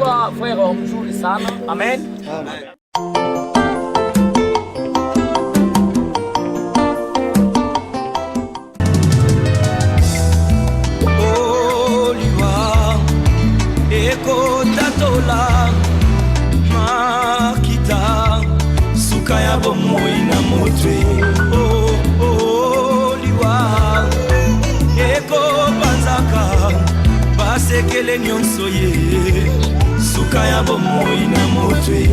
Ilikuwa fwero mzuri sana. Amen. Amen. Eko tatola makita suka ya bomoi na motwe liwa eko banzaka basekele nyonso ye suka ya bomoi na motwe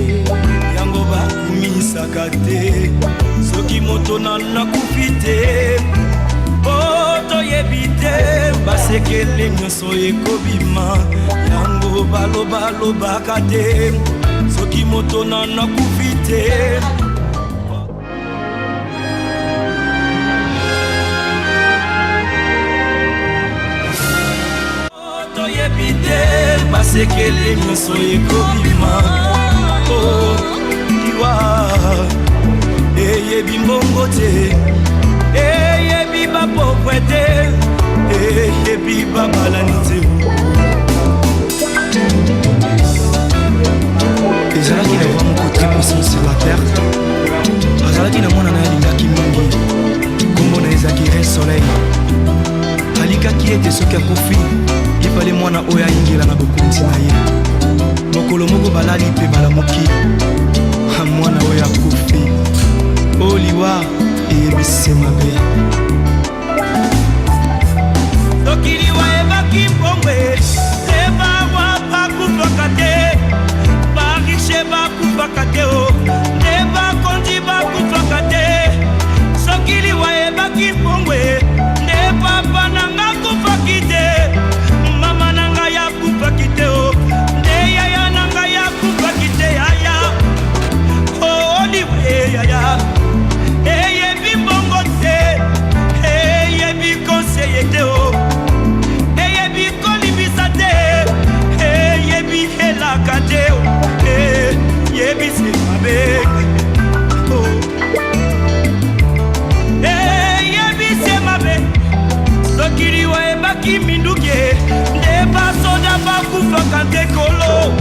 yango bakumisaka te soki moto nakufi te toyebi te basekele nyonso ekobima yango balobaka te soki moto nakufi te toyebi te basekele nyonso ekobima liwa eyebi mbongo te eyebi bapokwe te eyebi babalani te ezalaki na vraiment côté puissant sur la terre azalaki na mwana na ye alingaki mingi kombo na ezalaki re soleil alikaki ete soki akofi epale mwana oyo ayingela na bokonzi na ye mokolo moko balali mpe balamuki mwana oyo akofi oliwa eyebisi mabe soki liwa ebaki mbongwe te bawa bakufaka te barishe bakufaka te te bakonzi bakufaka te soki liwa ebaki mbongwe te papa nanga kufaki te mama nanga yakufaki te te yaya nanga yakufaki te yaya liwa yaya eyebi mbongo te eyebi konseye te eyebi kolibisa te eyebi elaka te eyebi se mabe eyebi se mabe soki liwa ebaki minduki nde basoda bakufaka te kolo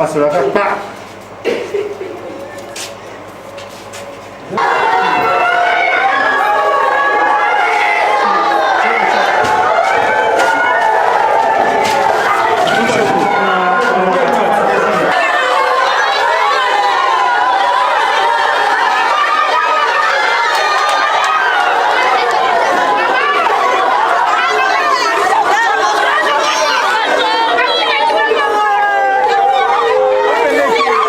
Passer la carte. Hey!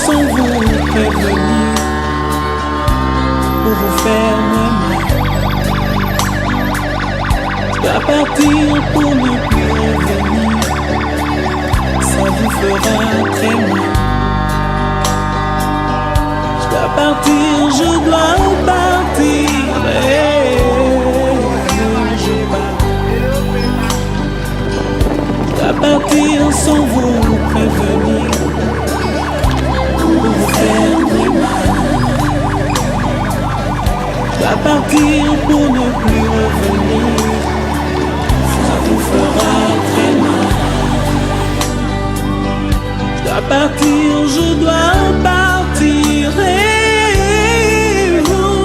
sans vous prévenir, pour vous faire mal. Je dois partir pour ne plus revenir, ça vous fera très mal. Je dois partir, je dois partir, je pars. Je dois partir sans vous prévenir, pour vous faire très mal. Je dois partir pour ne plus revenir, ça vous fera très mal. Je dois partir, je dois partir, et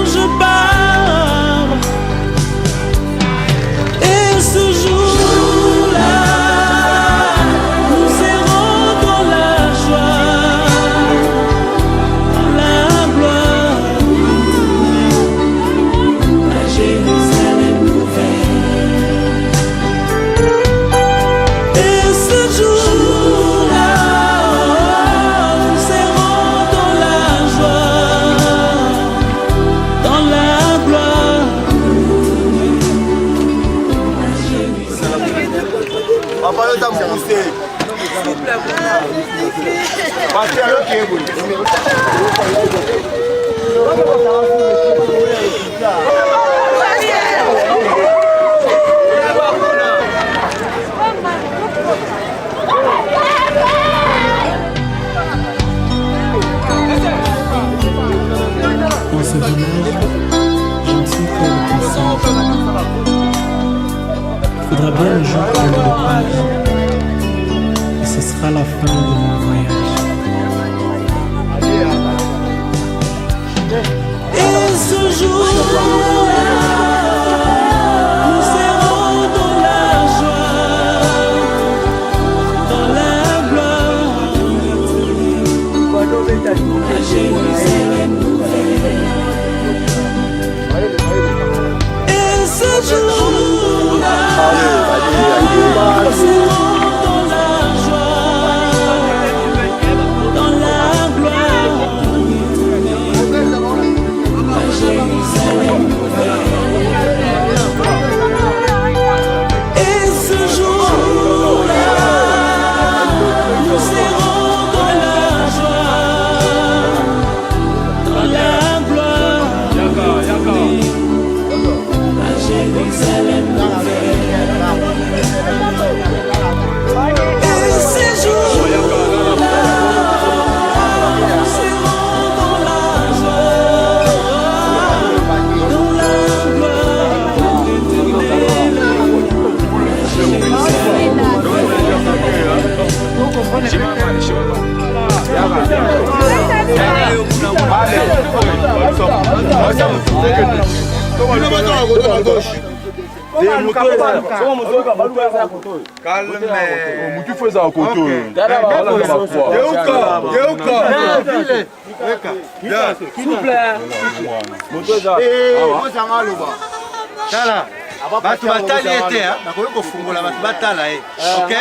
je pars. Et ce jour-là, nous serons dans la joie, dans la gloire, à Jérusalem nouvelle. Et ce jour-là, nous serons dans la joie, dans la gloire, à Jérusalem. Papa, yo t'as poussé. Parti à l'autre qui est bon. Dans ce village, j'en suis comme passage. Faudra bien un jour prendre le page, et ce sera la fin de mon voyage. Et ce jour-là, nous serons dans la joie, dans la gloire, à Jérusalem nouvelle. Et ce jour-là, nous serons dans la joie, dans la gloire, à Jérusalem nouvelle. Et ce jour-là, nous serons dans la joie, dans la gloire, à Jérusalem nouvelle. Et ces jours-là, nous serons dans la joie, dans la gloire éternelle, à Jérusalem Mutu faut ça au couteau. Batu batali ete nakoki kofungola batu batala ye. OK?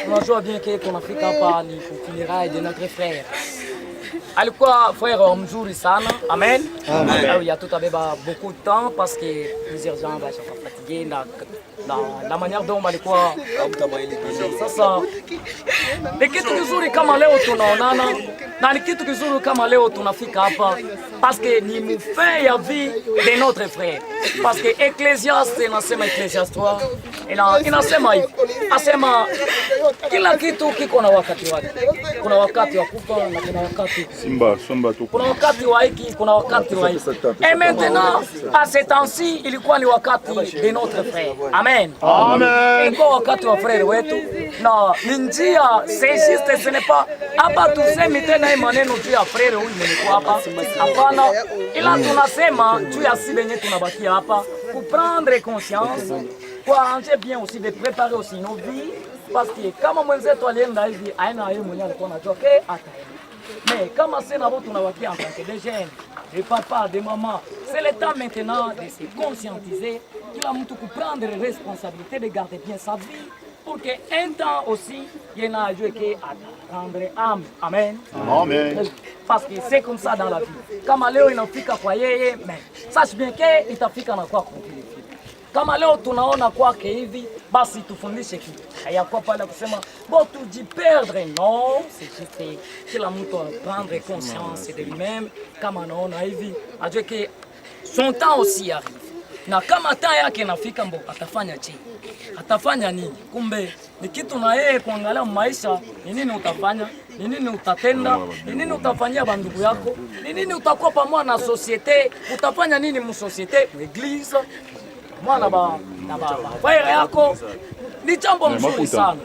Tunajua bien que tunafika hapa ni funérailles de notre frère. Alikuwa frère mzuri sana. Amen. Amen. Il y a tout abeba beaucoup de temps parce que plusieurs gens sont fatigués dans la manière dont alikuwa sasa. Ni kitu kizuri kama leo tunaonana na ni kitu kizuri kama leo tunafika hapa parce que ni mfin ya vie de notre frère. Parce que Ecclésiaste inasema Ecclésiaste 3 inasema hivi. Asema kila kitu kiko na wakati wake. Kuna wakati wa kufa na kuna wakati kuna wakati wa hiki, kuna wakati wa hiki. Et maintenant, à ce temps-ci, ilikuwa ni wakati de notre frère. Amen. Amen. Iko wakati wa frère wetu. Na njia, c'est juste, ce n'est pas hapa tusemi tena maneno juu ya frère huyu nilikuwa hapa. Hapana. Ila tunasema juu ya sisi wenyewe tunabakia hapa pour prendre conscience, pour arranger bien aussi de préparer aussi nos vies parce que kama mwenzetu alienda hivi aina yeye mwenyewe alikuwa anajua ataenda. Mais kama c'est na watu tunawakia en tant que des jeunes, des papas, des mamans, c'est le temps maintenant de se conscientiser, kila mtu prendre responsabilité de garder bien sa vie pour que un temps aussi il y en a joué que à rendre âme. Amen. Amen. Parce que c'est comme ça dans la vie. Kama leo inafika kwa yeye, mais sache bien que itafika na kwako. Kama leo tunaona kwake hivi, basi tufundishe kitu. Hayakuwa pale kusema bon tujiperdre, non, c'est juste kila mtu prendre conscience de lui-même. Kama anaona hivi, ajue que son temps aussi arrive. Na kama temps yake inafika, mbo atafanya je? Atafanya nini? Kumbe ni kitu na yeye kuangalia maisha, ni nini utafanya, ni nini utatenda, ni nini utafanyia bandugu yako, ni nini utakuwa pamoja na societe, utafanya nini mu societe, mu église, mwana ba na ba frère yako. Ni jambo mzuri sana.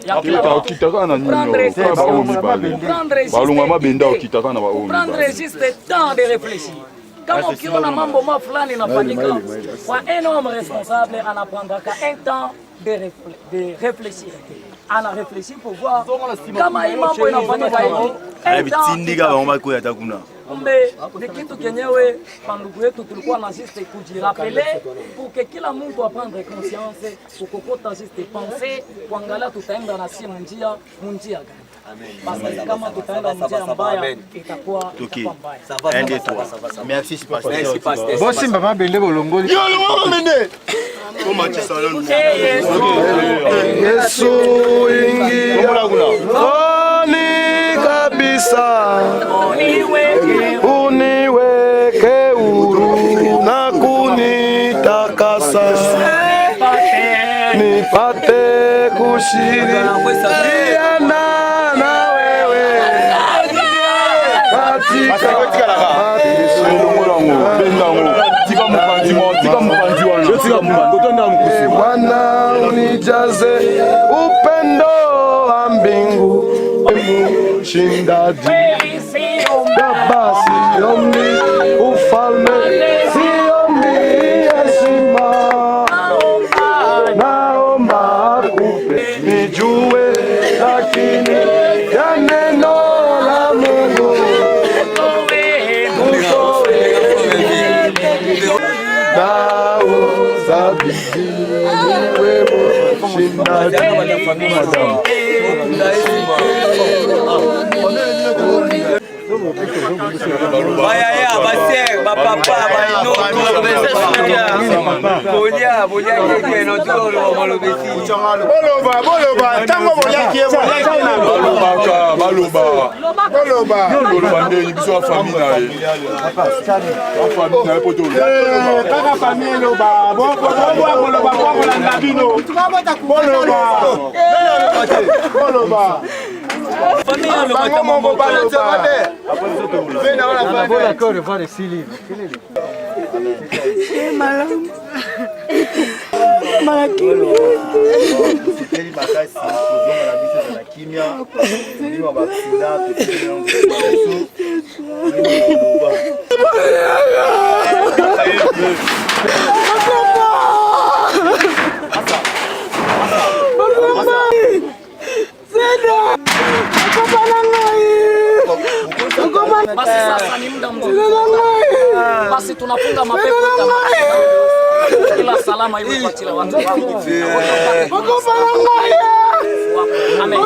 Prendre juste temps de réfléchir. Kama ukiona mambo fulani inafanyika, kwa un homme responsable anaprendra un temps de réfléchir. Ana réfléchir pour voir kama hii mambo inafanyika hivi. Kumbe ni kitu kenyewe pandugu yetu tulikuwa na juste kujirapele pour que kila mtu aprendre conscience, kukokota juste penser, kuangalia tutaenda na si munjia gani. Basi kama tutaenda njia mbaya itakuwa mbaya. Merci pasteur. Bosi mama bende bolongoli. Yo mama bende. Yesu ingia. Oni kabisa. Uniweke huru na kunitakasa. Nipate kushirikiana na wewe katika Bwana unijaze upendo wa mbingu Shindadi Gabasi Yomi Ufalme Siyomi Yeshima Naomba kupe nijue lakini ya neno la Mungu Basi sasa ni muda mzuri. Basi tunafunga mapepo kama kila salama iwe kwa kila watu. Amen.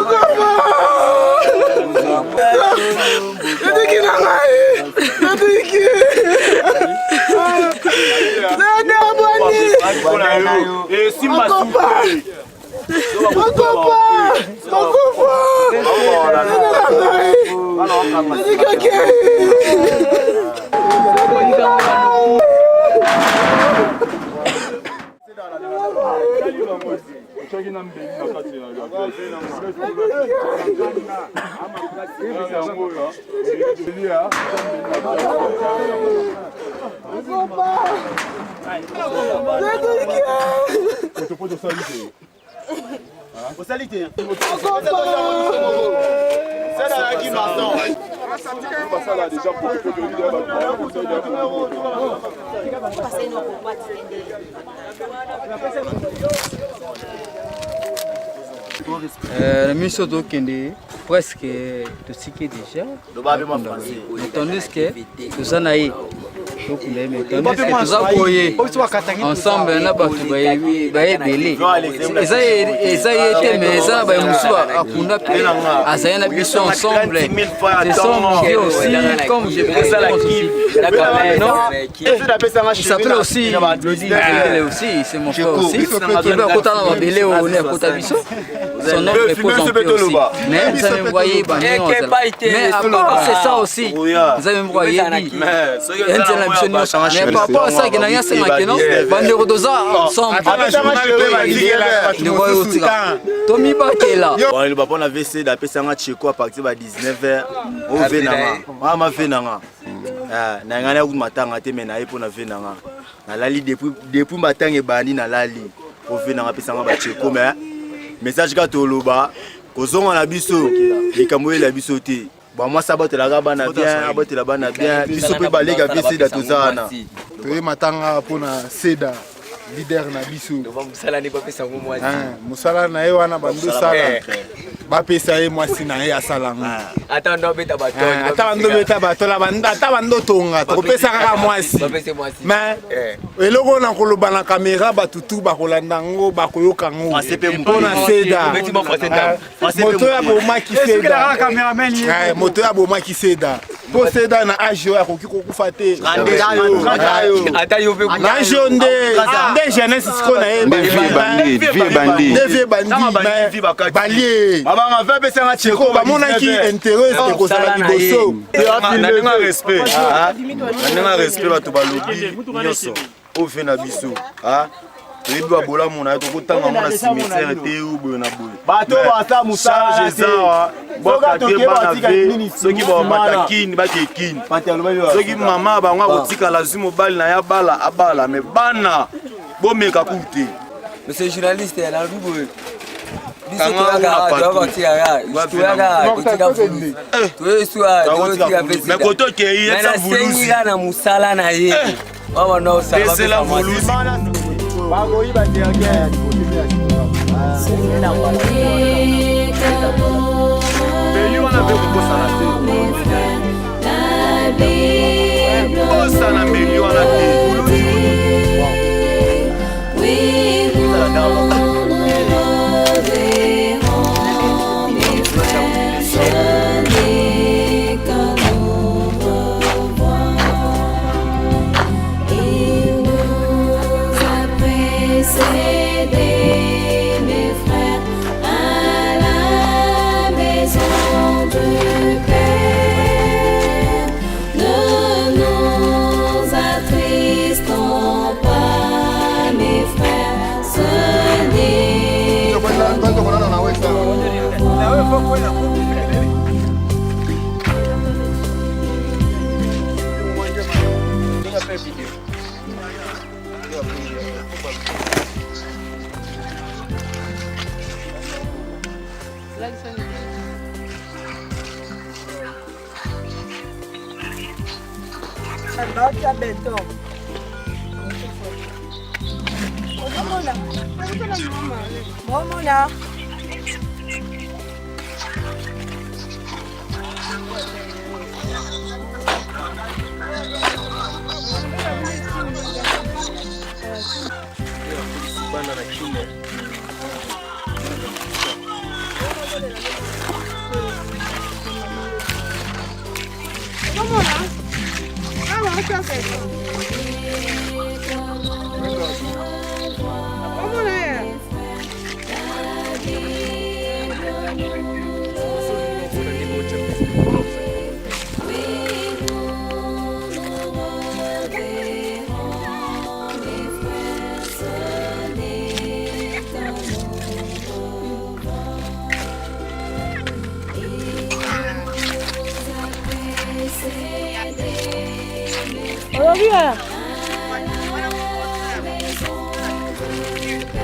La mission d'Okende presque tout ce qui est déjà. Tandis que tout ça n'a eu. Tandis que tout ça voyé ensemble na batu baye belé. Eza été mais ça ba musuba akunda pe azana biso ensemble. Ce sont qui aussi comme je présente aussi. Non. Il s'appelle aussi le dit aussi c'est mon frère aussi. Qui va côté na belé on est à côté biso. Son nom repose en paix aussi. Mais vous avez voyé, mais à part c'est ça aussi. Vous avez voyé, mais par rapport à ça, il y a un ensemble. Tommy Bakela. Le papa avait essayé d'appeler ça un Tcheko à partir de 19h. Au Vénanga. Maman Vénanga. Nangana ou matanga te mena pour na Vénanga. Na lali depuis matanga bandi na lali. Au Vénanga pesa nga Tcheko mais message ka toloba kozonga na biso likamboye la biso te. Ba moi ça batela ga bana bien, batela bana bien. Biso pe balega pesi da tozana. Toye matanga pona Seda leader na biso. Musala ni bapesa ngo mwasi. Musala na ye wana bando sala. Bapesa ye mwasi na ye asalanga. Ata ndo beta bato. Ata ndo beta bato la banda ata bando tonga. Topesa kaka mwasi. Bapesa mwasi. Mais eloko na koloba na kamera batutu bakolanda ngo bakoyoka ngo. Pona Seda. Moto ya boma ki Seda. Moto ya boma ki Seda. Po Seda na ajo ya koki kokufa te. Ata yo pe na ajo nde jeunesse siko na ye bandi balie abanga va pesa nga Tcheko bamonaki intérêt ekozala liboso na respect na respect bato balobi nyonso ofe na biso toyebi babola mona ye tokotanga mona cimetière te uboyo na boye bato basa musala ezawa bakake bana ve soki babata kini bake kini soki mama bango akotikala zwi mobali na ye abala me bana bomeka kutu te. Monsieur journaliste, elle a vu Mais quand tu es ça volusi. Na musala na ye. Baba no ça va c'est la volusi.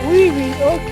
Oui, ok.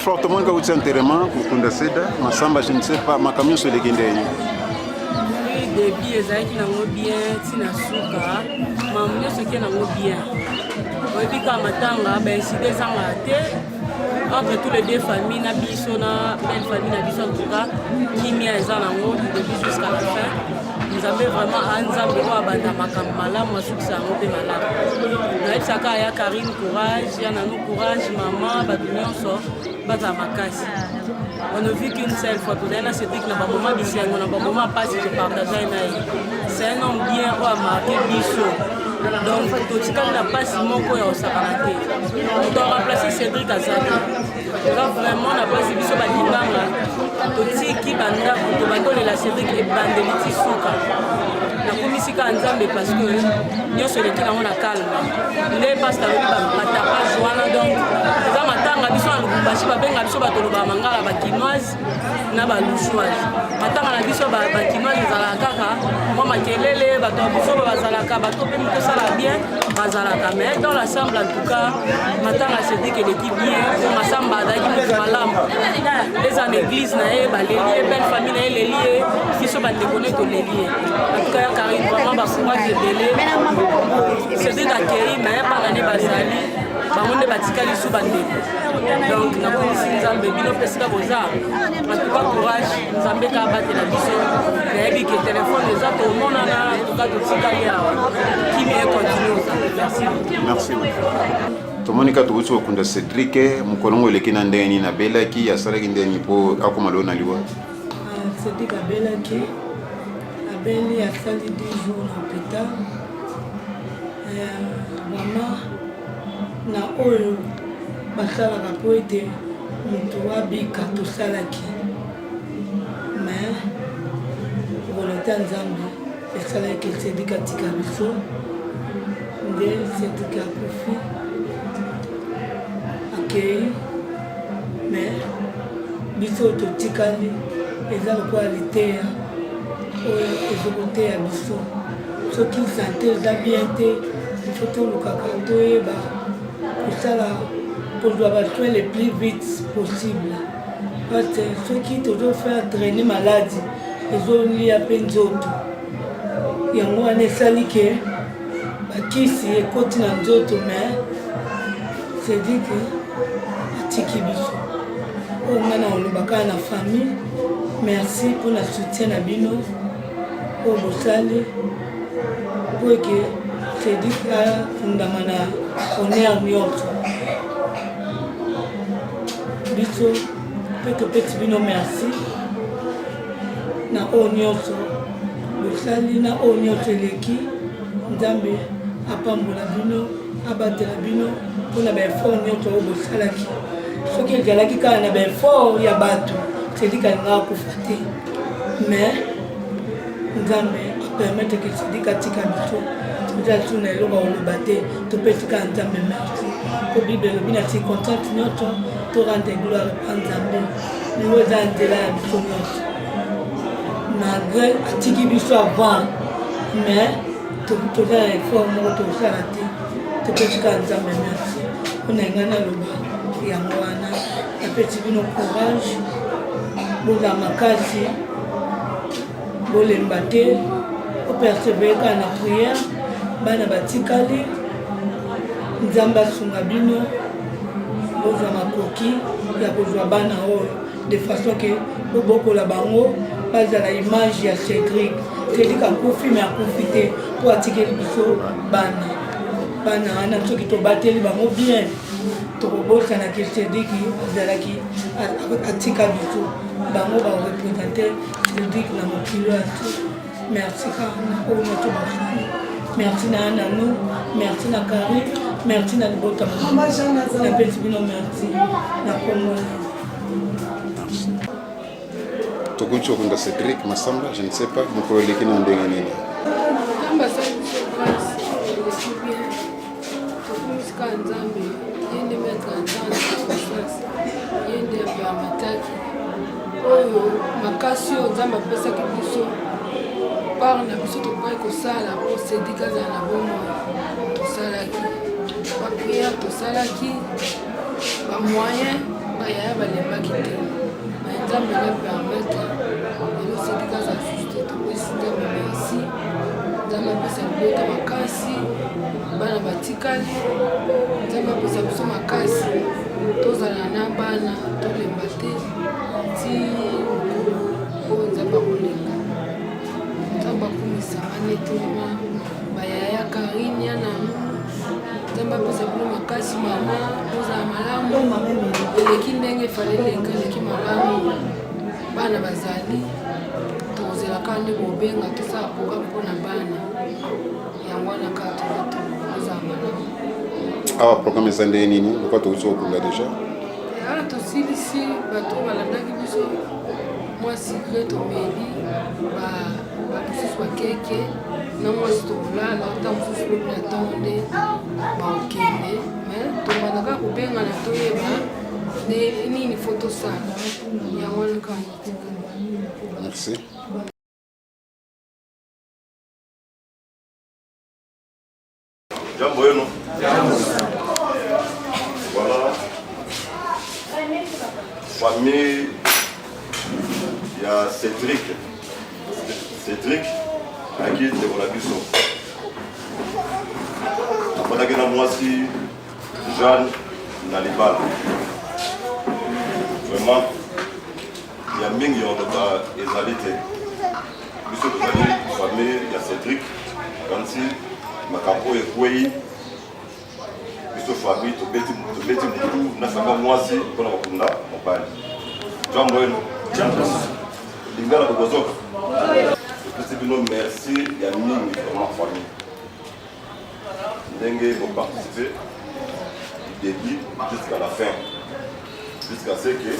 fortement que vous êtes enterrement pour Kunda Seda, ma samba, je ne sais pas, ma camion sur les guindés. Oui, début, ezalaki nango bien, tina suka, mamu nyonso eke nango bien. Oyebi ka matanga, incité ezanga te, entre tous les deux familles, na biso, na belle famille, na biso en tout cas, kimia eza nango du début jusqu'à la fin. Nous avons vraiment un ensemble de abanda makambo malamu asukisa yango mpe malamu. Nayebisaka ya Karine courage, ya nano courage, maman, bato nyonso bazala makasi. On ne vit qu'une seule fois. Tout à l'heure, Cédric n'a pas moment bisengo, n'a pas moment pas si je partage avec lui. C'est un homme bien ou à marquer biso. Donc, tout ce qu'on n'a pas si mon corps est au sakanaté. On doit remplacer Cédric à Zaka. Là, vraiment, on n'a pas si biso badibanga. Tout ce qui banda, tout le la Cédric et bandeliti souka. La commission Nzambe parce que nous sommes les qui ont la calme. Les pasteurs ne pas joindre donc. Ça m'attend à biso à l'Ubumbashi, à benga biso batoloba mangala bakinoise na balushoise. Attends à biso bakinoise za la kaka. Moi makelele bato biso bazalaka bato pe mito sala bien bazalaka mais dans l'ensemble en tout cas m'attend à se dire que l'équipe bien pour masamba daki malam. Les en église na e balélié belle famille na e lié biso ba déconner to lié. En tout cas Karine vraiment ba courage belé. C'est des accueillis mais pas l'année bazali. Bamonde batikali sous bande. Donc na komisi Nzambe bino pesika boza. En tout cas courage Nzambe ka battre la biso. Nayebi que téléphone les autres au monde na en tout cas totikali ya. Qui vient continuer ça. Merci. Merci. Tomonika tuwuti wakunda Cédric mukolongo lekina ndeni na belaki asalaki ndeni po akomalo na liwa. Cédric abelaki abeli asali 10 jours na hôpital. Maman na oyo basalaka po ete moto abika tosalaki mais volonté ya Nzambe esalaki Cédric atika biso nde Cédric akufi akei mais biso totikali eza lokola liteya oyo ezokoteya biso soki sante eza bien te ifo tolukaka toyeba pour doit soins les plus vite possible. Parce que ceux qui doivent faire traîner maladie, ils ont lié à peine d'autres. Il y a moi un essai qui s'y écoute dans d'autres, mais c'est dit que Tiki Biso. On a la famille. Merci pour le soutien à Bino. Pour le salut. Pour que c'est dit que on est en Nyonso. Biso, petit bino merci. Na Nyonso. Le salut na Nyonso leki. Nzambe apambola bino, abatela bino pour na effort Nyonso au bosalaki. Ce qui est galaki quand na effort ya bato, c'est dit qu'on a kufate. Mais Nzambe permettre que c'est dit katika biso. Nous allons aller au Baté, tu peux te canter merci. Pour Bible, le bien si content notre, tu rends gloire à Nzambe. Nous allons aller là à biso notre. Malgré atiki biso avant, mais tu as un effort moi tu as raté. Tu peux te canter merci. On a gagné le bas. Et à moi na, petit bino courage. Pour la makasi, pour les Baté, pour persévérer dans la prière. Bana batikali Nzamba sunga bino boza makoki ya kozwa bana oyo de façon que boboko la bango baza la image ya Cédric Cédric akufi mais akufi te po atikeli biso bana ana soki tobateli bango bien tokobosana ke Cédric azalaki atika biso bango barepresente Cédric na mokilo ati merci kana oyo tobasani. Merci à nous, merci à Karine, merci à Libota. La petite bino, merci. La Congo. Tokucho kunda Cédric Massamba, je ne sais pas, mon collègue qui n'a pas gagné. Par na biso tokoki kosala po Cédric azala na bomoi tosalaki baprière tosalaki bamoyen bayaya balembaki te nzambe na permettre lelo sedika za juste tokosi nzambe merci nzambe apesa libota makasi bana batikali nzambe apesa biso makasi tozala na bana tolemba te ti oyo nzambe akolenga nzambe akumisanga neti mama bayaya karinia na nzambe apesa bino makasi mama ozala malamu eleki ndenge efale elenga eleki malamu bana bazali tozelaka nde bobenga tosala programme mpona bana yango wana kaka ozala malamu awa programme eza nde nini lokwa touti okunda deja wana tosilisi bato balandaki biso mwa sikre tomeli bamosusu bakeke na mwasi tokolala ata mosusu lobi na ntongo nde baokende tobandaka kobengana toyeba nde nini fo tosala yango wana kaka merci Jambo yenu. Voilà. Famille ya Cédric. Cédric aki ndekola biso. Afanaki na mwasi Jeanne na libala. Vraiment ya mingi yoloba ezali te. Biso tozali famille ya Cédric kanti makambo ekwei biso famille tobeti mutu nafaka mwasi mpona kokunda mobali jambo eno lingala kokozoka topesi bino merci ya mingi vraiment famille ndenge boparticipe du début jusqu'à la fin jusqu'à ce que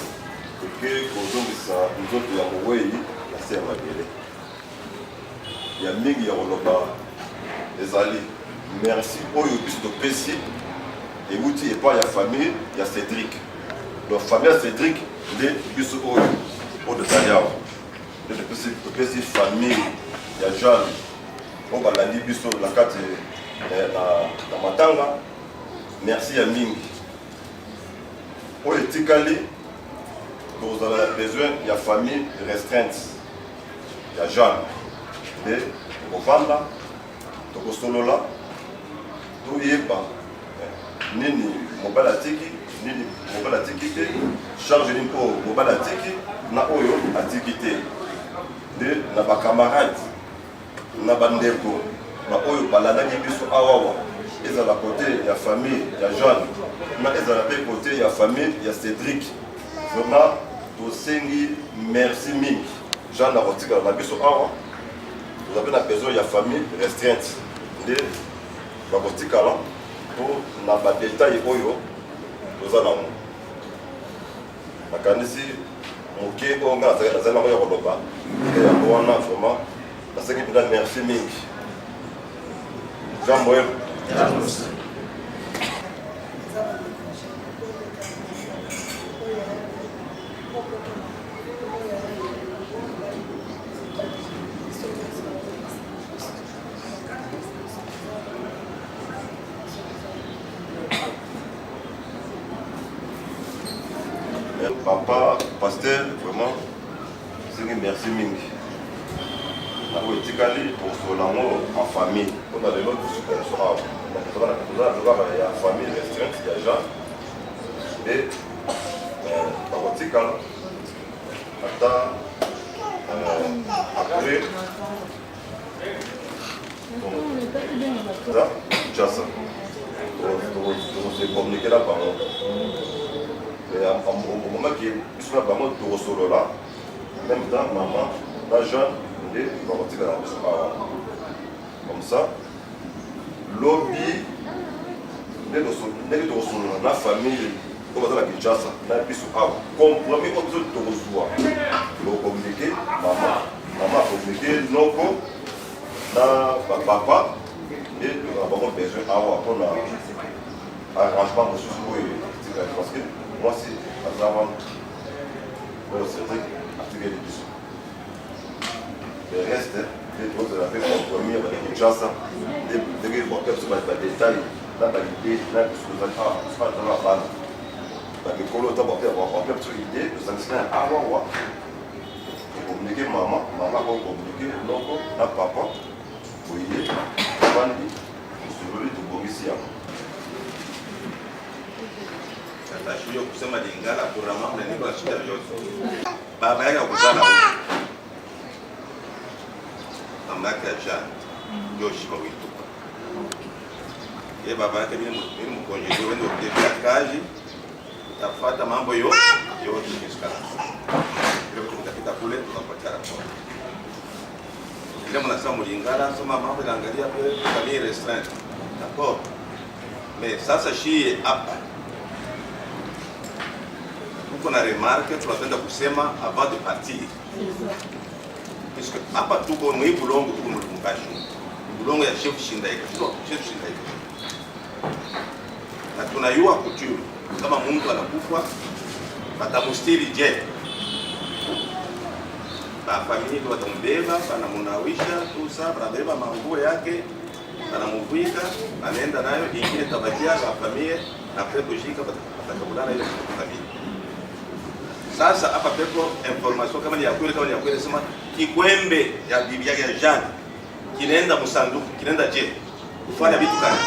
kozongisa nzoto ya mowei na se ya mabele ya mingi ya koloba ezali merci oyo biso topesi euti epai ya famille ya Cédric donc famille ya Cédric nde biso oyo tozali awa nde topesi famille ya Jeanne oyo balandi biso na kati na matanga merci ya mingi oyo etikali tozala na besoin ya famille restreinte ya Jeanne nde kovanda tokosolola toyeba nini mobali atiki nini mobali atiki te charge nini mpo mobali atiki na oyo atiki te nde na bakamarade na bandeko na oyo balandaki biso awawa ezala kote ya famille ya Jeanne na ezala mpe kote ya famille ya Cédric vraiment tosengi merci mingi Jeanne akotikala na biso awa vous avez besoin de famille restreinte. Nde bakotikala po na ba détail oyo tozana mo. Makanisi moke o nga nazana ko yoloba. Ya bona vraiment parce que bien merci mingi. Jambo yenu. Papa, pasteur, vraiment, c'est une merci mingi. La politique pour Solango en famille. On a les autres sur la famille restreinte, il y a Jean. Et la politique, après, ça, ça. On s'est communiqué là-bas. Au moment que je suis là, même temps, maman, la jeune, comme ça, lobby, la famille, comme ça, la Kinshasa, la compromis autour de Torozoua. Le communiqué, maman a communiqué, Noko, papa, et nous avons besoin d'avoir un arrangement de ce parce que moi, c'est à travers Cédric, activé les bisous. Le reste, les autres avaient compromis avec les Kinshasa, des détails, là, l'idée, là, ce que vous avez fait, c'est pas de la balle. bakekolo ta bape biso idée tosangisina ya awawa communiquer maman communiquer loko na papa boye bandi tosololi tobongisi yango atashiyo kusema lingala kurama mneniko na shida yote baba yake akuzala mama yake acha ndio shiba wituka ye baba yake mimi mkonjezi wende kutembea kazi tafuata mambo yote kisikala ndio tutapita kule tunapatia raporo ile mnasema mlingala soma mambo inaangalia pale famille restreinte d'accord mais sasa shie hapa uko na remarque tunapenda kusema avant de partir parce que hapa tuko mwi bulongo tuko mlungashi bulongo ya chef Shindaika chef Shindaika na tunayua couture kama mtu anakufa batamustiri je ba familia watambeba banamunawisha tusa banabeba manguo yake banamuvika anaenda nayo ingine tabakia ba familia na kushika batakabulana ile familia. Sasa hapa pepo information kama ni ya kweli sema kikwembe ya bibi yake ya Jean kinaenda msanduku kinaenda je kufanya vitu gani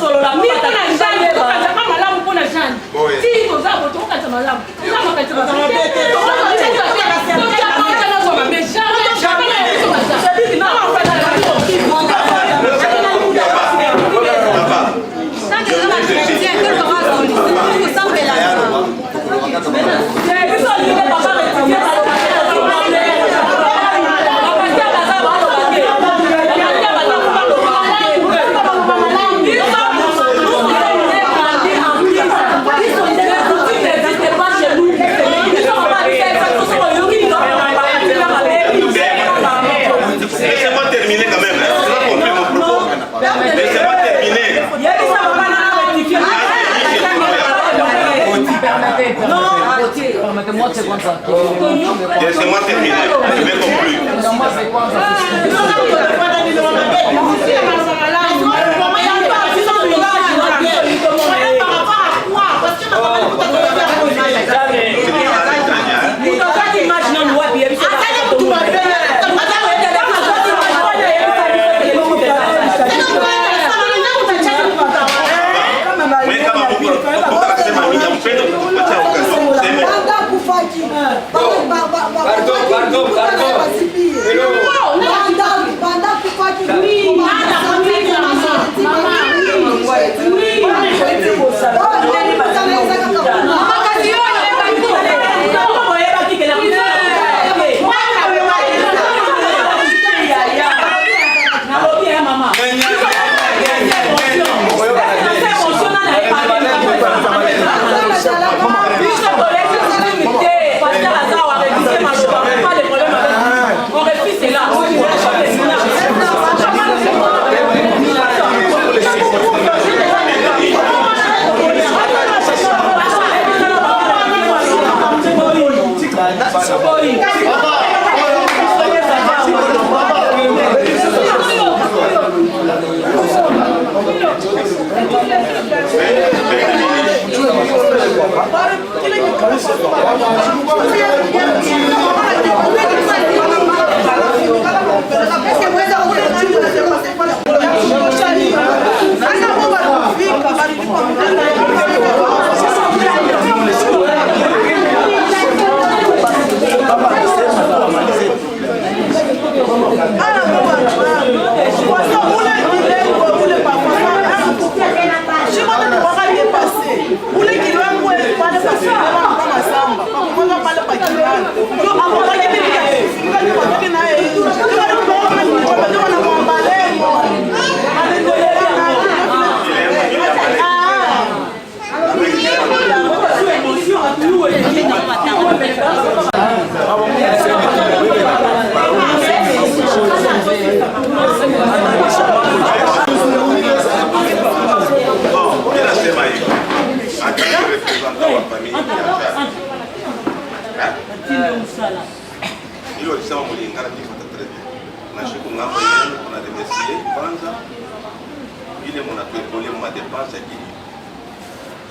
solo la mimi kuna Jean kama malamu kuna Jean si to zabo to kata malamu kama kata malamu Permettez-moi de secondes ça. Laissez-moi terminer, je vais conclure. Moi c'est quoi ça?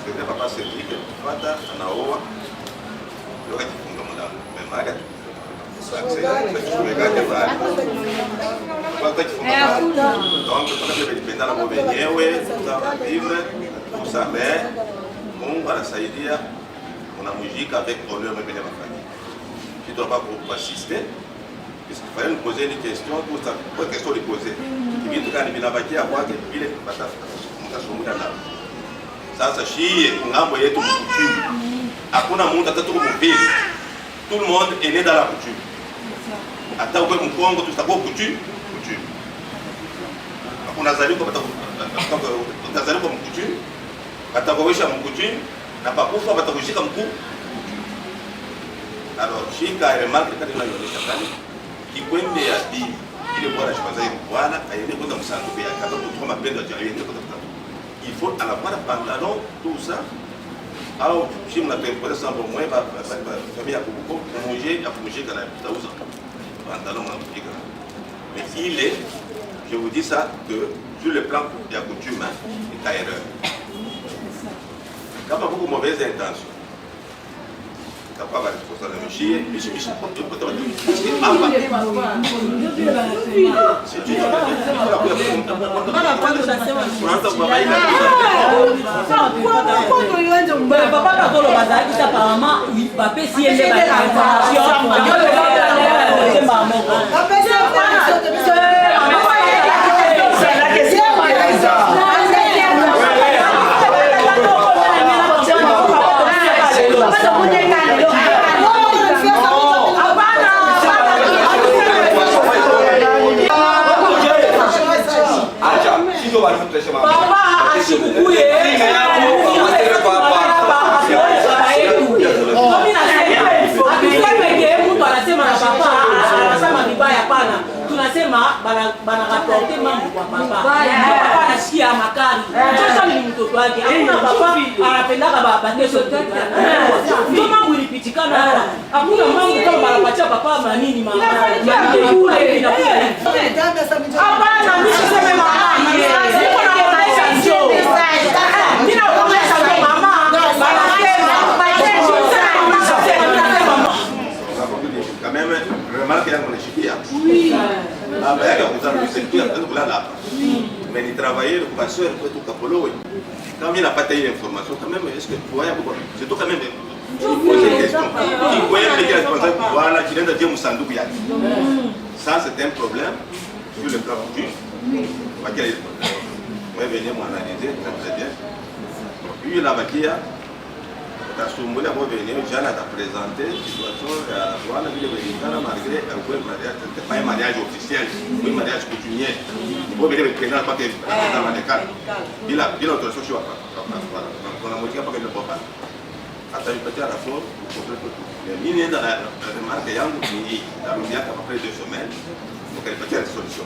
Porque papa Cedric fata anaoa yoka kifunga mwanangu. Memaga pendana kwa wenyewe tutavivre tusamehe. Mungu anasaidia, unamujika avec honneur mbele ya famille. Tu dois pas assister. Parce qu'il fallait nous poser une question, pour une question de poser. Qui vient de binabakia kwake vile mtasumuda na. Sasa shie ngambo yetu kuchumi. Hakuna mtu atatoka mbele. Tout le monde est né dans la coutume. Hata uko Mkongo tutakuwa coutume. Unazaliwa kwa mkutume, atakuwesha mkutume na pakufa batakushika mkuu. Alors shika remarque kati na yonesha kani kikwende ya dini ile bwana shibaza ile bwana aende kwenda msanduku ya kata kutoka mapendo ya jamii ndio kutafuta. Il faut à la fois pantalon tout ça. Alors si on a fait pour ça pour moi famille à beaucoup manger kana tutauza pantalon na kupika. Mais il est, je vous dis ça, que sur le plan de la coutume, il y a erreur. Quand il y a beaucoup de mauvaises intentions, il n'y a pas de responsable de chier, mais je suis pas tout le monde. Bana rapporte mambo kwa papa. Papa anasikia makali. Sasa ni mtoto wake. Hakuna papa anapenda baba kesho tata. Ndio mambo ilipitikana hapa. Hakuna mambo kama banapatia papa manini mama. Kule inakuwa hivi. Hapana, mimi siseme mama. Niko na kuonesha njoo. Nina kuonesha njoo mama. Quand même, remarque yangu nashikia. Oui. Ah, yake kuzana msekiti anataka kulala hapa. Mais ni travailler le pasteur pour tout capolo. Quand il n'a pas telle information, quand même est-ce que tu vois c'est tout quand même poser une question. Qui voyait les responsables voilà, qui vient de dire Moussandouk yaki. Ça c'est un problème sur le plan coutume. Pas qu'il y a des problèmes. Moi venir m'analyser très bien. Puis la vaquia Tasumbulia kwa venir jana ta présenter situation ya bwana vile velikana malgré un point mariage pas un mariage officiel, un mariage coutumier. Kwa vile velikana pas que dans la décale. Bila autorisation hapa. Kuna moja hapa kwa papa. Hata nipatia rapport complète. Mimi nenda na remarque yangu ni tarudia kama après 2 semaines. Donc elle patia la solution.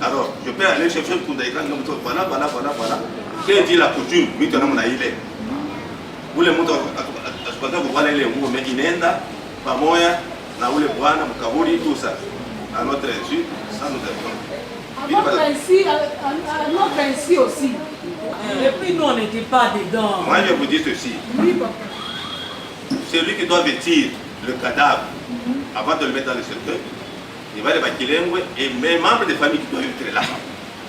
Alors, je peux aller chercher le Kundaïka, voilà. Quelle dit la coutume, ule mtu asipata kuvala ile nguo inaenda pamoja na ule bwana mkaburi tout ça à notre insu sans nous défendre. Notre insu aussi. Et puis nous on n'était pas dedans. Moi je vous dis ceci. Oui, papa. Celui qui doit vêtir le cadavre avant de le mettre dans le cercueil, il va le bakilengwe et mes membres de famille qui doivent être là.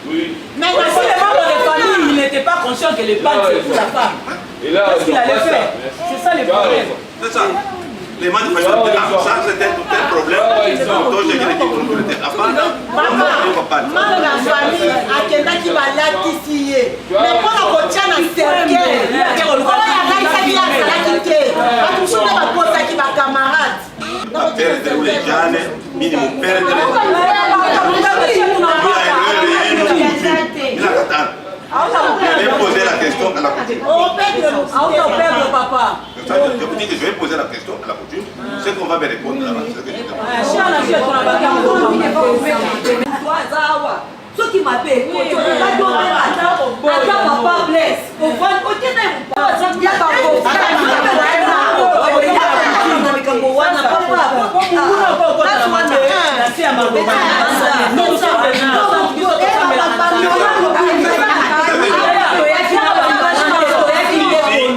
Oui. Mais si les membres de famille n'étaient pas conscients que le pacte c'est pour la femme. Qu'est-ce qu'il allait faire? C'est ça le problème. C'est ça. Les membres de famille, ça c'était tout un problème. Mama na famille akendaki balakisi ye. Mais mpona kotia na cercueil oyo alaisaki asalaki te batusune baposaki bacamarade aperdre ule jane mini muperdre Je vais poser la question à la coutume. Papa. je vous dis que je vais poser la question à la coutume. C'est qu'on va me répondre là-bas. soki mabe ata papa blesse okende mikambo wana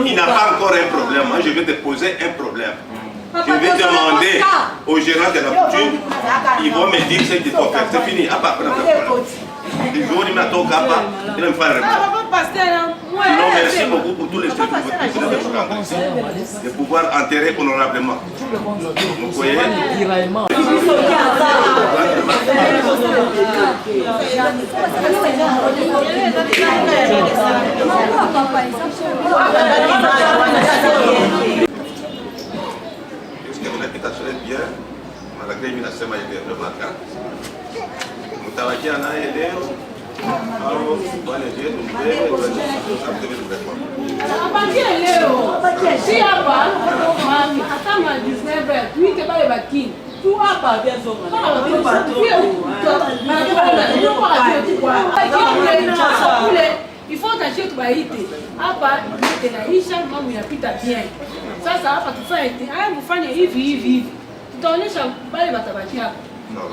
il n'a pas encore un problème. Moi, je vais te poser un problème. Je vais demander aux gérants de la coutume, ils vont me dire ce qu'il faut faire. C'est fini. À part le jour où il m'a toqué, il va me faire répondre. Sinon, merci beaucoup pour tous les choses de pouvoir enterrer honorablement. Vous voyez? Bien, malgré mimi nasema ile rebaka mtawakia naye leo au bwana yetu mbele abakie leo si hapa mami hata ma 19 tuite bale bakini tu hapa bien zonga il faut tachie tubaite hapa ite naisha mambo inapita bien. Sasa hapa tufanye hivi tutaonyesha bale batabaki hapa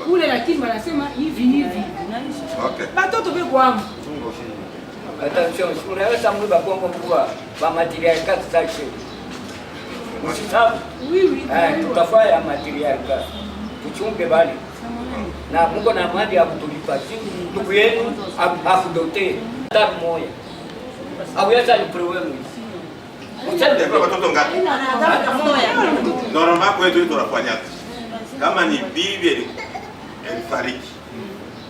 kule, lakini wanasema hivi batoto bekwamu. Attention, unaweza mwiba bongo mkua ba material kati sache. Msisabu? Oui. Tutafanya material kati. Tuchunge bali. Na Mungu na mali ya kutulipa. Ndugu yenu akudote. Tabu moja. Aweza ni problem. Watoto ngapi? Normal kwetu tunafanya kama ni bibi alifariki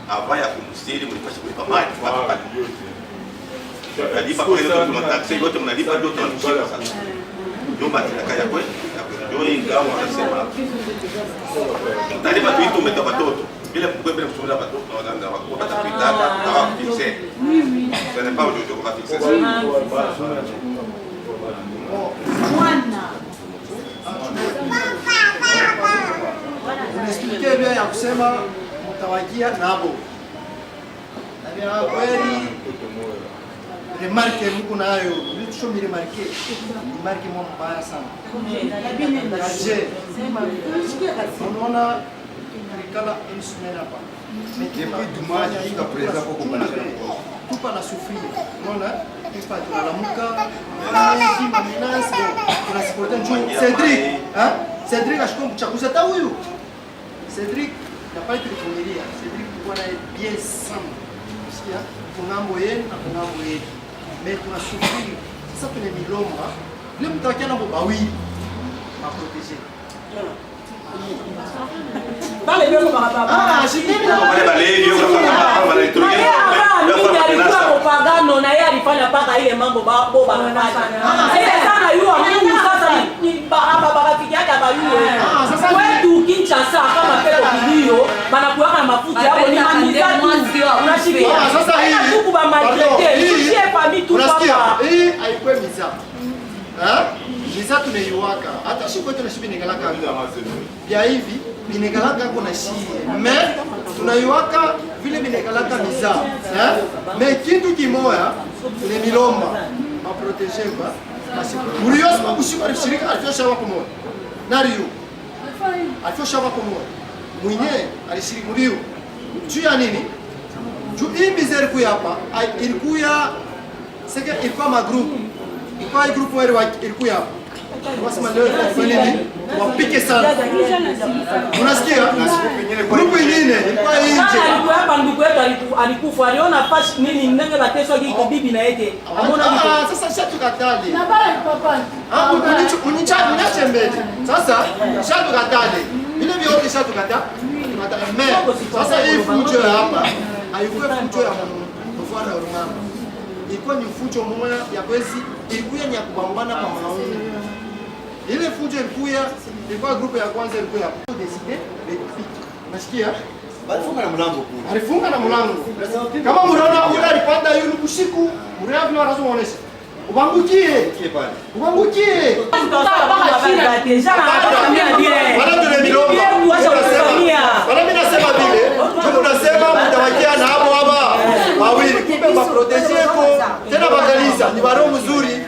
avant ya kumstiri mlipasha kulipa mali kwa pale. Tunalipa kwa hiyo tunataksi yote mnalipa ndio tunalipa sasa. Ndio matilaka ya kweli. Ndio ingawa wanasema tunalipa tu tumeta watoto bila kukwenda kusomea watoto na wanaanza wakupata pitaka na wakifixe. Ce n'est pas aujourd'hui qu'on va fixer ça. Unasikia vya ya kusema mtawakia nabo. Na kweli remarque mko nayo, nilisho mi remarque. Remarque mwa mbaya sana. Je, unaona tulikala une semaine hapa. Depuis dimanche jusqu'à présent pour comprendre. Tupa na souffrir. Unaona? Tupa tunalamuka. Menace tunasiporta njoo Cedric, Cedric ashiko mchaguzi ta huyu. Cedric napali tulivumilia. Cedric tulikuwa naye bien sana. Sikia? Kungambo yenu na kungambo yetu. Mais tunasouffrir. Sasa tuna milomba. Leo mtakia na bawili. Ma protéger. Bale beko baba. Shikeni na bale beko baba bale tulie. Alikuwa mopagano na yeye alifanya paka ile mambo babo banafanya. Sana yule Mungu sasa ni baba yake abayue. Wetu Kinshasa kama pepo kilio banakuwa na mafuta hapo ni mwanzi unashikia. Sasa hii huku ba malgré sie famille tu baba. Hii haikuwa miza. Miza tunaiwaka. Hata shiko tunashibi nigalaka. Ya hivi binegalaka kuna shie. Mais tunaiwaka vile binegalaka miza. Mais kitu kimoya ni milomba. Ma protéger ba. Murios makushika alishirika alifosha wako moja. Nariyo. Alifosha wako moja. Mwenye alishiriki muriyo. Juu ya nini? Juu hii miza ilikuwa hapa. Ilikuwa seka ilikuwa magroup. Ilikuwa group wale ilikuwa hapa. Wasema leo tunafanya nini? Wapike sana. Unasikia? Grupu nyingine ilikuwa nje. Alikuwa hapa ndugu yetu alikufa. Aliona pash nini nenge bateswa kiko bibi na yake. Amona niko. Sasa shatukatali. Na bala papa. Uniache mbele. Sasa shatukatali. Ile vyote shatukata. Sasa hii fujo ya hapa. Haikuwa fujo ya mfano wa Rungama. Ilikuwa ni fujo moja ya kwezi ilikuwa ni ya kupambana kwa mwanaume. Ile fujo ilikuwa grupu ya kwanza ilikuwa ya décider de pique. Unasikia? Alifunga na mlango kule. Alifunga na mlango. Kama mnaona ule alipanda yule usiku, mrefu na lazima muoneshe. Ubangukie. Ubangukie. Bana mimi nasema vile, tuko nasema mtawakia na hapo hapa wawili. Kumbe maproteje ko tena bagaliza ni baro mzuri.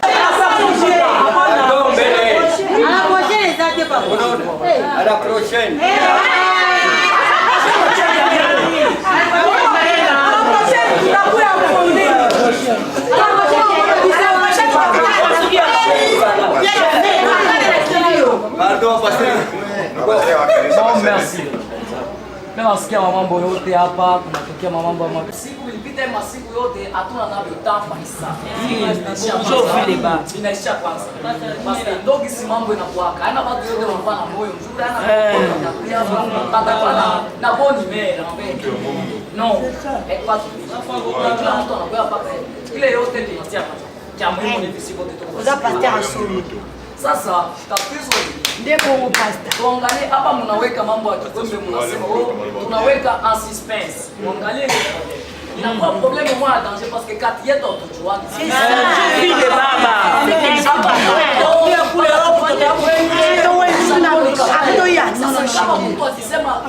À la prochaine. Pardon, pasteur. Bon, merci. Mimi nasikia mambo yote hapa, kunatokea mambo ya siku ilipita masiku yote hatuna navyo tapa sana. Inaisha kwanza. Basi ndogi si mambo inakuaka. Haina watu yote wanafanya na moyo mzuri, haina na boni mera no. Pas kila mtu anakuwa paka. Ile yote ndio inatia kwanza. Cha muhimu ni visiko tuko. Za pasteur asuri. Sasa tatizo ndiko pasta. Tuangalie hapa mnaweka mambo ya kikombe mnasema tunaweka en suspense. Muangalie inakuwa problème moi à danger parce que kati yetu tuchuani. C'est vile baba. Kama mtu akisema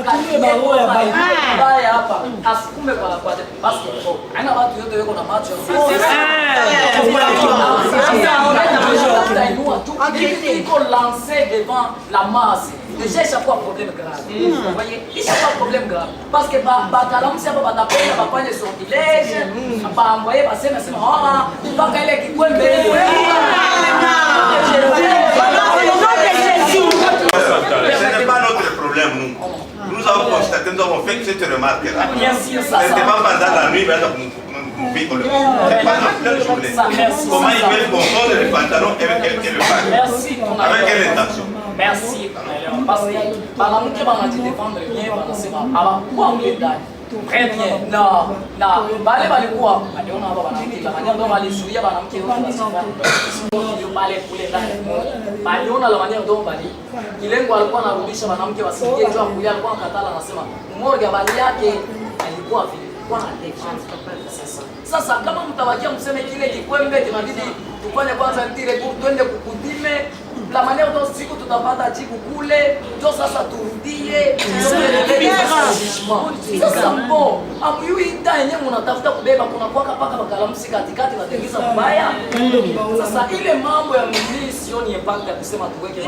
baya hapa asikume kwa basi haina watu yote wako na macho. Il faut lancer devant la masse. Déjà, il y a pas de problème grave. Vous voyez, il n'y a pas de problème grave. Parce que Bakalam, c'est pas d'appel, il va pas de sortilège, il va envoyer, c'est il va qu'elle est qui peut Ce n'est pas notre problème, nous. Nous avons constaté, nous avons fait cette remarque-là. Ce n'était pas pendant la nuit, mais c'est pas notre journée. Comment ils veulent confondre les pantalons avec le pack? Merci. Avec quelle intention? Merci. Parce que mwanamke wanajidefendre bien, wanasema hawakuwa mle ndani. Très bien. Na wale walikuwa waliona hapa wanamke la ndio walizuia wanamke wote pale kule ndani. Waliona la maneno ndio bali. Kilengo alikuwa anarudisha wanamke wasikie jua kulia, alikuwa akatala anasema mmoja bali yake alikuwa vile kwa defense. Sasa kama mtawakia mseme kile kikwembe kinabidi tufanye kwanza ntire twende kukudime la manière dont siku tutapata jibu kule ndio sasa turudie sasa mbo amuyui ita yenyewe mnatafuta kubeba kuna kwaka paka bakalamsi katikati na tengiza mbaya. Sasa ile mambo ya mimi sioni impact ya kusema tuweke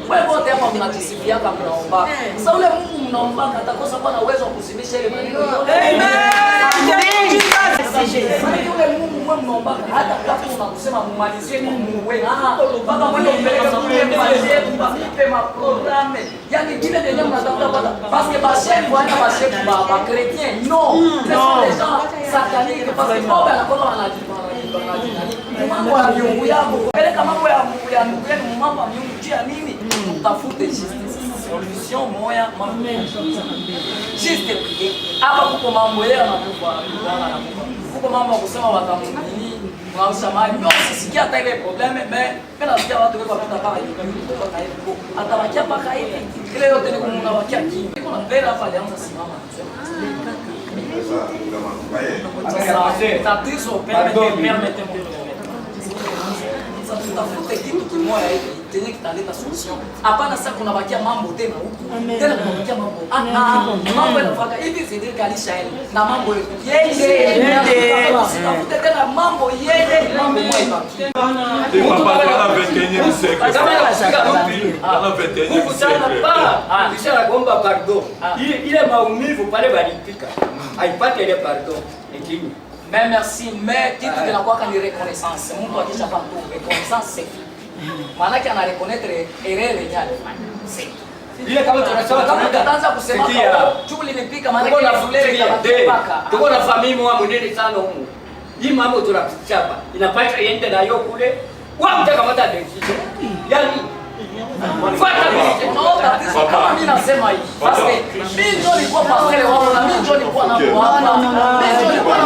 wewe wote hapa mnajisifiaka mnaomba. Sasa ule Mungu mnaomba atakosa kuwa na uwezo wa kuzimisha ile maneno yote. Yule Mungu mwe mnaomba hata kama unasema mumalizie kwa Mungu wewe mpaka mwende mbele ma programme yani vile yenyewe mnatafuta pata parce que ba chef ba chrétien non ce sont les gens sataniques parce que baba anakuwa mambo ya miungu yako peleka mambo ya ndugu yenu mambo ya miungu jia nini utafute solution moya mambo juste prier hapa kuko mambo yao na kuko mambo kusema watamuni Mwansamani, non, c'est qu'il y a des problèmes, mais quand on a des problèmes, atabakia paka hivi ile yote ni kumnabakia kingi kuna vera pale anza simama tatizo permete tutafute kitu kimoja hivi chenye kitaleta solution. Hapana sasa kunabakia mambo tena huku tena kunabakia mambo mambo yanafaka hivi zidi kalisha ile na mambo yende tutafute tena mambo yende mambo moja Gomba pardon. Ile maumivu pale balipika. Haipate ile pardon. Nikini. Mais merci, mais kitu kinakuwa ni reconnaissance. Mtu akisha pata reconnaissance c'est maana yake ana reconnaître erreur yenyewe alifanya. Ile kama tunasema kama tutaanza kusema chuli nipika maana yake ile paka. Tuko na familia mwa mwenendo sana huko. Hii mambo tunapichapa. Inapata iende na hiyo kule. Wao mtakamata decision. Yaani Fuata mimi. Kama mimi nasema hivi. Parce que mimi ndio nilikuwa pastor wao na mimi ndio nilikuwa na bwana. Mimi ndio nilikuwa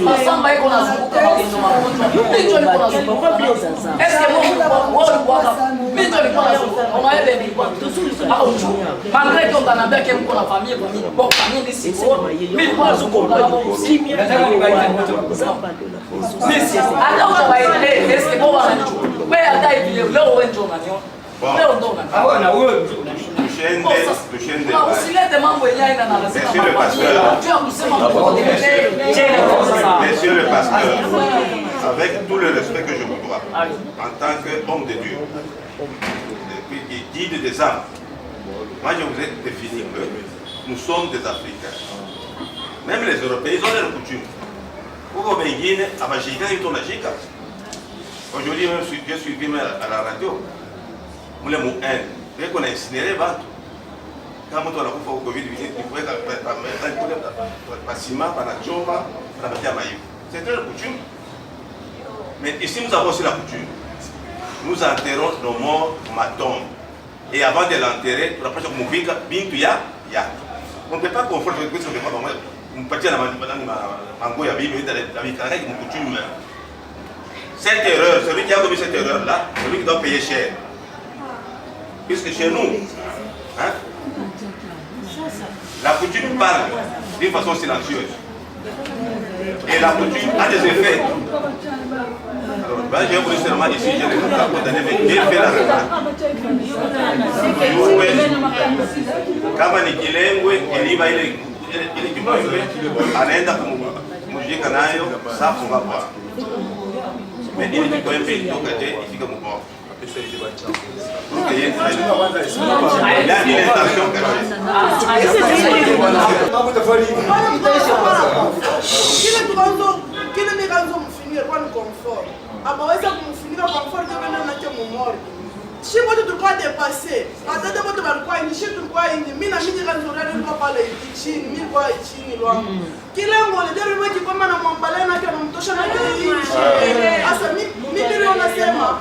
masamba iko nazunguka magonjwa magonjwa. Mimi ndio nilikuwa nazunguka. Est-ce que wao walikuwa mimi ndio nilikuwa nazunguka. Unaelewa nilikuwa au malgré que on anambia que mko na familia kwa mimi. Bon, famille si mimi nilikuwa nazunguka na mambo mzima. Mimi hata utawaelewa est-ce que wao wanajua. Wewe hata hivi leo wewe ndio unaniona. Leo ndio unaniona. Na wewe usilete mambo yenyewe ina na lazima. Monsieur le pasteur, avec tout le respect que je vous dois, en tant qu'homme de Dieu, qui guide des âmes, moi je vous ai défini que nous sommes des Africains. Même les Européens, ils ont leurs coutumes. Aujourd'hui, même je suis venu à la radio. Nous avons un, dès qu'on a incinéré, quand on a fait le Covid, il pouvait pas ciment, pas la joma, pas la matière maïf. C'était la coutume. Mais ici, nous avons aussi la coutume. Nous enterrons nos morts ma tombe. Et avant de l'enterrer, pour la prochaine fois, on ne peut pas confondre avec ce que je fais. On peut dire que cette erreur, celui qui a commis cette erreur-là, celui qui doit payer cher. Puisque chez nous, hein, la coutume parle d'une façon silencieuse. Et la coutume a des effets. Alors, ben, j'ai voulu seulement ici, je ne vais pas condamner, mais j'ai fait la remarque. Kama ni kilengwe, eliba ile kimwembe, anaenda kumujika nayo, safu ngapa. Mais il est quand même fait, donc il fait comme moi. Il a une intention kile nikanzo mfinire kwa ni comfort abaweza kumfinira comfort kama na nacho mumori shi wote tulikuwa depasser hata wote walikuwa ni shi tulikuwa nje mimi na mimi kanzo rado nilikuwa pale chini mimi kwa chini lwangu kile ngole ndio mimi kama na mwambale na kwa mtosha na nje asa mimi ndio nasema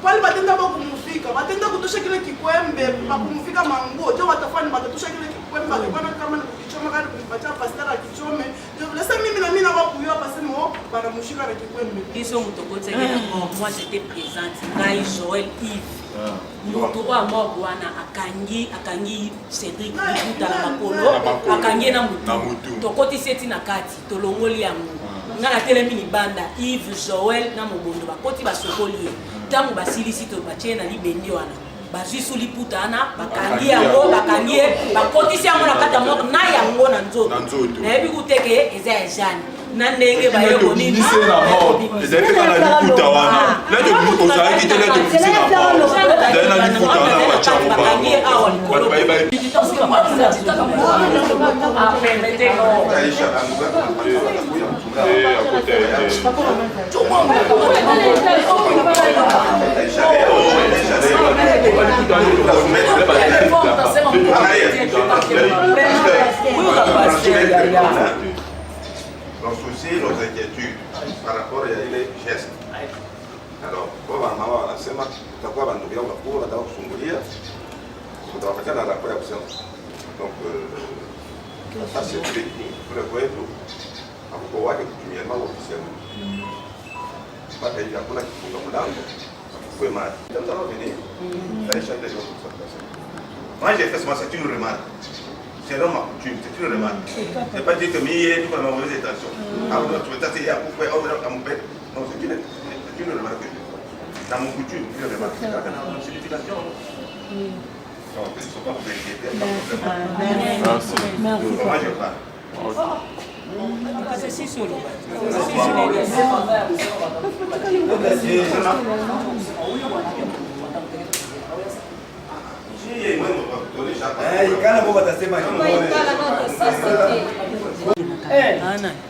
pale batenda kumufika batenda kutosha kile kikwembe kumufika manguo ndio watafanya batatosha kile kikwembe bakana kama ni kukichoma kana kumpatia pastara kichome ndio lesa mimi na mimi na wakuyo pasemo bana mushika na kikwembe kiso mutokotse kile moi j'étais présente ngai Joël Yves mutu wa moko wana akangi Cédric Liputa na makolo akangi na mutu tokoti seti na kati tolongoli yango ngana telemi ni banda Yves Joël na mobondo bakoti basokoli tangu basilisi to batie na libendi wana bazisu Liputa na bakangi yango bakangi bakotisi yango na kata moko na yango na nzoto na yebi kuteke eza ya jani na ndenge bayo bonini ezali kana Liputa wana leto ozali kitele to fisi na mort dai na Liputa wana bachango bakangi awa likolo nos soucis, nos inquiétudes par rapport à les gestes. Alors, pour la maman, la sema, tu vas nous dire pour la danse sumbulia, tu vas faire la rapport à donc, ça c'est tout le point. Après, on va coutumièrement officiellement. Pas qu'il y a pour la qui faut dans le pouvez mal. Nous allons venir. Moi j'ai fait c'est une remarque. C'est non ma coutume, c'est une remarque. C'est pas dire que tu vas m'envoyer des intentions. Alors tu veux t'asseoir à couper à mon père. Non, c'est une remarque que je fais. Dans mon coutume, c'est une remarque. C'est une signification. Non, il ne faut pas vous inquiéter. Merci. Moi je parle. C'est si solo.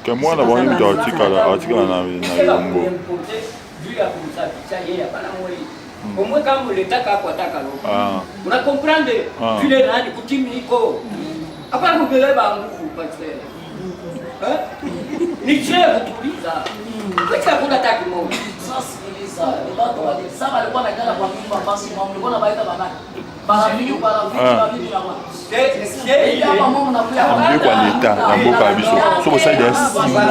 ke mwana bani mtu atikala na yombo Omwe kama uletaka hapo ataka roho. Una comprendre vile nani kutimi iko. Hapana kubeba nguvu pastor. Ni je kutuliza. Kwa kuna taki moja. sikiliza. Ni watu wa dini. Sasa walikuwa wanakaa kwa nyumba basi mama walikuwa wanabaita babani. Barafiki babibi na bwana. Ambi kwa leta na mboka biso. So bo saide 6 mois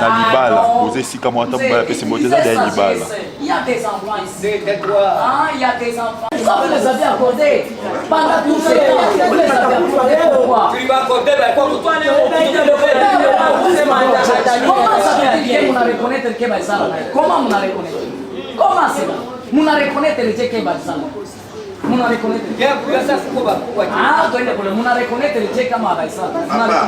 na libala. Oze 6 mois ta mbala pese mboteza da libala. Il y a des enfants ici. Ah, il y a des enfants. Ça vous les avez accordés. Pendant tous ces temps, vous les avez accordés pourquoi? Tu vas accorder quoi pour toi? Comment ça veut dire que vous n'avez reconnaître que Bazala? Comment vous n'avez reconnaître? Comment c'est là? Vous n'avez reconnaître le Dieu que Bazala? Vous n'avez reconnaître? Ah, vous n'avez reconnaître le Dieu comme Bazala.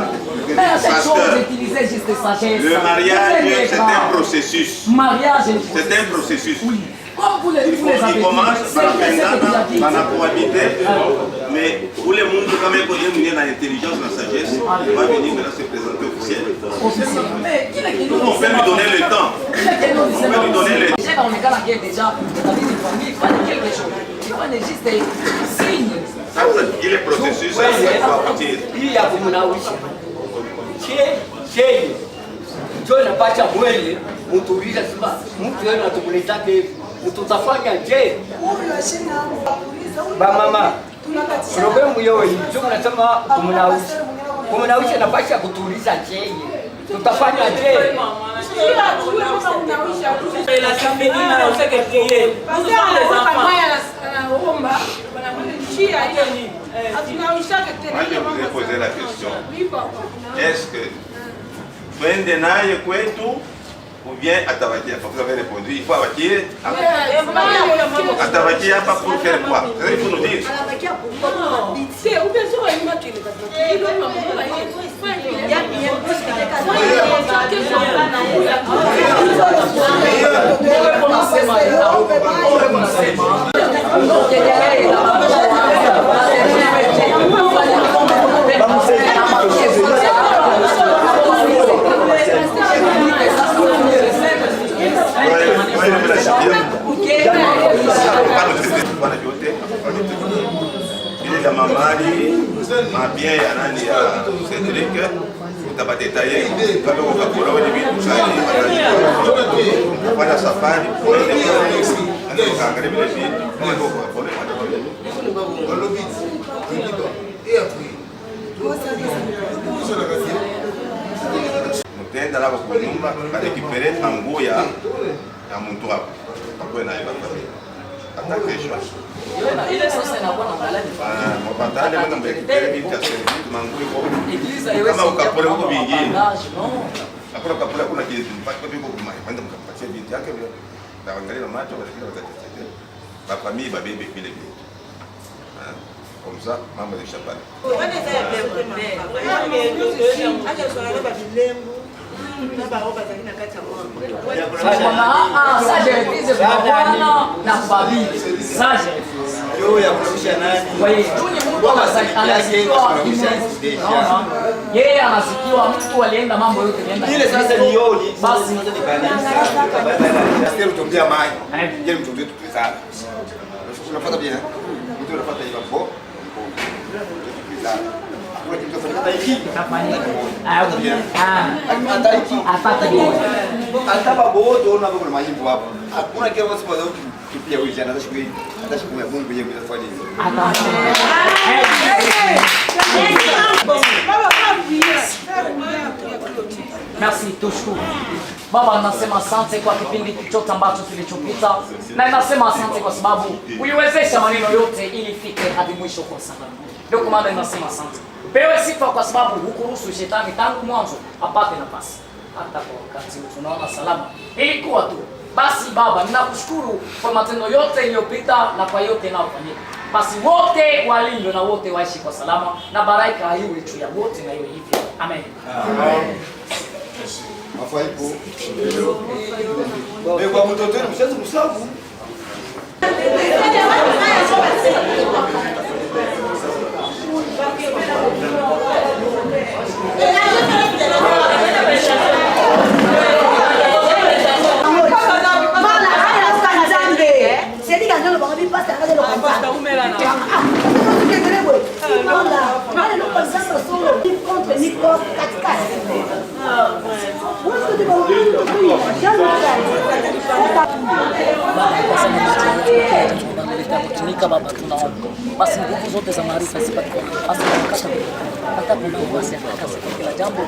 Mais à cette chose, vous utilisez juste sagesse. Le mariage, c'est un processus. Mariage, c'est un processus. Oui. Comme vous les avez dit, il commence par la probabilité, mais pour le monde, quand même, il y a l'intelligence, la sagesse, il va venir maintenant se présenter officiel. Mais qui est qui nous on peut lui donner le temps. On peut lui donner le temps. Déjà, on est dans la guerre déjà, on a dit une famille, il fallait quelque chose. Il fallait juste des signes. Ça, il est processus, ça faut aboutir. Il y a beaucoup de Chez Njoo napata mwele mtuuliza sema mtu yeye anatukuletake utafanya je? Ba mama. Problemu yao hiyo mnasema kumnawisha napasha kutuuliza je? Tutafanya je? Moi, je vous ai posé la question. Est-ce que twende naye kwetu ou bien atabakia? Vous avez répondu, il faut abakia. Atabakia hapa pour faire quoi? C'est il faut nous dire. Ile ya mamali mabia ya nani ya Cedric utabatetaye kama ukakula wewe vitu sana kwa safari ndio kaangalia vile vitu ndio kwa pole mtenda labo kunyumba barekipere nguo ya mtu hapo kwa na iba atakesho ile sasa inakuwa na maladi. Mapatane wana mbekipere vitu ya service manguo kwa kama ukapole huko vingine. Hakuna ukapole kuna kitu mpaka kwa huko kumai. Kwenda mkapatia vitu yake vile. Na angalia na macho wale kile watatetea. Ba famille ba bebe vile vile. Comme ça, mambo ya shambani. Yeye anasikiwa mtu alienda mambo yote alienda. Ile sasa ni yoni. Basi ndio tutombea maji. Yeye mtu wetu pesa. Unapata bien. Mtu unapata hiyo hapo. Ataba bodo na baba majimbo hapo. Hakuna kile watu wao kipia wizi na atashukuru Mungu yeye kufanya hivi. Merci tushukuru. Baba, nasema asante kwa kipindi chote ambacho kilichopita, na nasema asante kwa sababu uliwezesha maneno yote ili fike hadi mwisho kwa salama. Ndio kwa maana nasema asante. Pewe sifa kwa sababu hukuruhusu shetani tangu mwanzo apate nafasi. Hata kwa wakati tunaona salama. Ilikuwa tu. Basi Baba, ninakushukuru kwa matendo yote iliyopita na kwa yote yanayofanyika. Basi wote walindwe na wote waishi kwa salama na baraka iwe juu ya wote na iwe hivyo. Amen. Amen. Mafaipo. Wewe kwa mtoto wenu mshaanza kusafu. Ni hakika Baba tunaomba basi nguvu zote za maarifa zipatikane, basi hata kuna uwasi katika kila jambo